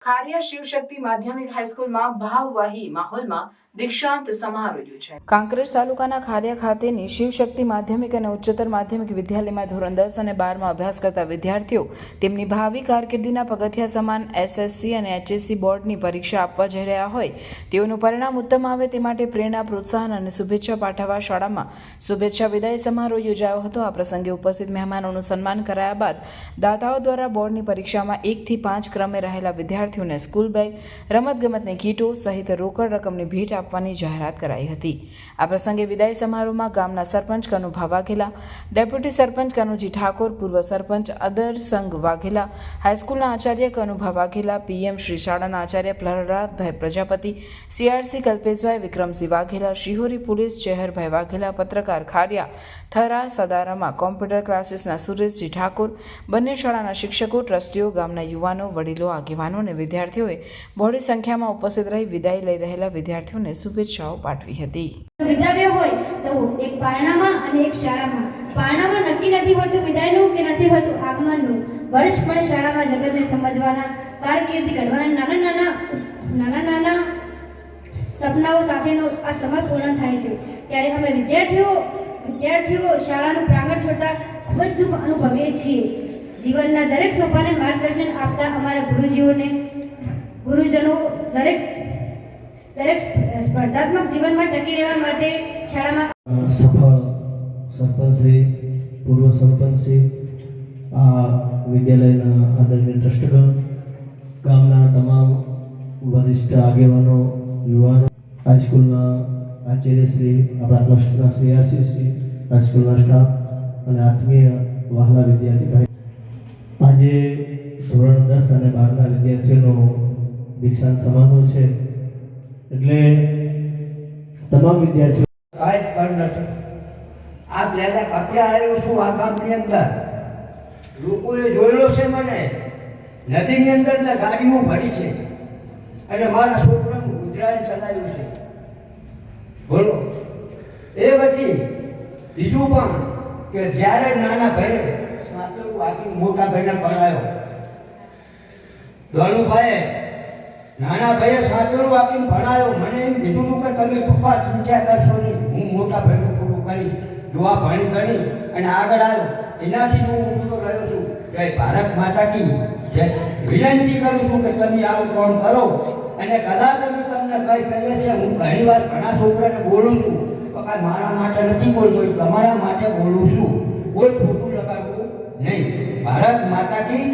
ખારિયા શિવશક્તિ માધ્યમિક હાઈસ્કૂલમાં ભાવવાહી માહોલમાં દીક્ષાંત સમારોહ યોજાયો. કાંકરેજ તાલુકાના ખારિયા ખાતેની શિવશક્તિ માધ્યમિક અને ઉચ્ચતર માધ્યમિક વિદ્યાલયમાં ધોરણ 10 અને 12માં અભ્યાસ કરતા વિદ્યાર્થીઓ તેમની ભાવિ કારકિર્દીના પગથિયા સમાન એસએસસી અને એચએસસી બોર્ડની પરીક્ષા આપવા જઈ રહ્યા હોય તેઓનું પરિણામ ઉત્તમ આવે તે માટે પ્રેરણા, પ્રોત્સાહન અને શુભેચ્છા પાઠવવા શાળામાં શુભેચ્છા વિદાય સમારોહ યોજાયો હતો. આ પ્રસંગે ઉપસ્થિત મહેમાનોનું સન્માન કરાયા બાદ દાતાઓ દ્વારા બોર્ડની પરીક્ષામાં 1 થી 5 ક્રમે રહેલા વિદ્યાર્થીઓને સ્કૂલ બેગ, રમતગમતની કીટો સહિત રોકડ રકમની ભેટ આપવાની જાહેરાત કરાઈ હતી. આ પ્રસંગે વિદાય સમારોહમાં ગામના સરપંચ કનુભા વાઘેલા, ડેપ્યુટી સરપંચ કનુજી ઠાકોર, પૂર્વ સરપંચ અદરસંગ વાઘેલા, હાઈસ્કૂલના આચાર્ય કનુભા વાઘેલા, પીએમ શ્રી શાળાના આચાર્ય પ્રહલાદભાઈ પ્રજાપતિ, સીઆરસી કલ્પેશભાઈ વિક્રમસિંહ વાઘેલા, શિહોરી પોલીસ ચેહરભાઈ વાઘેલા, પત્રકાર ખારિયા થરા સદારામાં કોમ્પ્યુટર ક્લાસીસના સુરેશજી ઠાકોર, બંને શાળાના શિક્ષકો, ટ્રસ્ટીઓ, ગામના યુવાનો, વડીલો, આગેવાનો અને વિદ્યાર્થીઓએ બહોળી સંખ્યામાં ઉપસ્થિત રહી વિદાય લઈ રહેલા વિદ્યાર્થીઓને શુભેચ્છાઓ પાઠવી હતી. વિદાય હોય તો એક પારણામાં અને એક શાળામાં. પારણામાં નક્કી નથી હોતું વિદાયનું કે નથી હોતું આગમનનું. વર્ષ પણ શાળામાં જગતને સમજવાના, કારકિર્દી ઘડવાના નાના સપનાઓ સાથેનો આ સમય પૂર્ણ થાય છે. ત્યારે અમે વિદ્યાર્થીઓ શાળાનું પ્રાંગણ છોડતા ખૂબ જ દુઃખ અનુભવીએ છીએ. જીવનના દરેક સોપાને માર્ગદર્શન આપતા અમારા ગુરુજનો દરેક સ્પર્ધાત્મક જીવનમાં ટકી રહેવા માટે શાળામાં સફળ સરપંચશ્રી, પૂર્વ સરપંચશ્રી, આ વિદ્યાલયના આદરણીય ટ્રસ્ટગણ, ગામના તમામ વરિષ્ઠ આગેવાનો, યુવાનો, હાઈસ્કૂલના આચાર્યશ્રી, આપણા ટ્રસ્ટના સીઆરસીશ્રી, હાઈસ્કૂલના સ્ટાફ અને આત્મીય વહાલા વિદ્યાર્થી ભાઈ, આજે ધોરણ 10 અને 12ના વિદ્યાર્થીઓનો દીક્ષાંત સમારોહ છે. એટલે તમામ વિદ્યાર્થીઓ કાંઈ પણ નથી. આ પહેલા કપડા આવ્યો છું આ ગામની અંદર, લોકોએ જોયેલો છે મને, નદીની અંદર ને ગાડીઓ ભરી છે અને મારા છોકરાનું ગુજરાન ચલાવ્યું છે. બોલો એ પછી બીજું પણ કે જ્યારે નાના ભાઈએ સાચું વાગી મોટા ભાઈને ભણાયો, ધોલુભાઈએ નાના ભાઈએ સાચું વાગીને ભણાયો. મને એમ કીધું હતું કે તમે પપ્પા ચિંતા કરશો નહીં, હું મોટા ભાઈનું પૂરું કરીશ. જો આ ભણી ગણી અને આગળ આવ્યો એનાથી હું મોટો રહ્યો છું. જય ભારત માતા કી જય. વિનંતી કરું છું કે તમે આવું કોણ કરો અને કદાચ અમે તમને કંઈ કહીએ છીએ. હું ઘણીવાર ઘણા છોકરાને બોલું છું, પણ મારા માટે નથી બોલતો, તમારા માટે બોલું છું. કોઈ ખોટું લગાડવું નહીં. ભારત માતા કી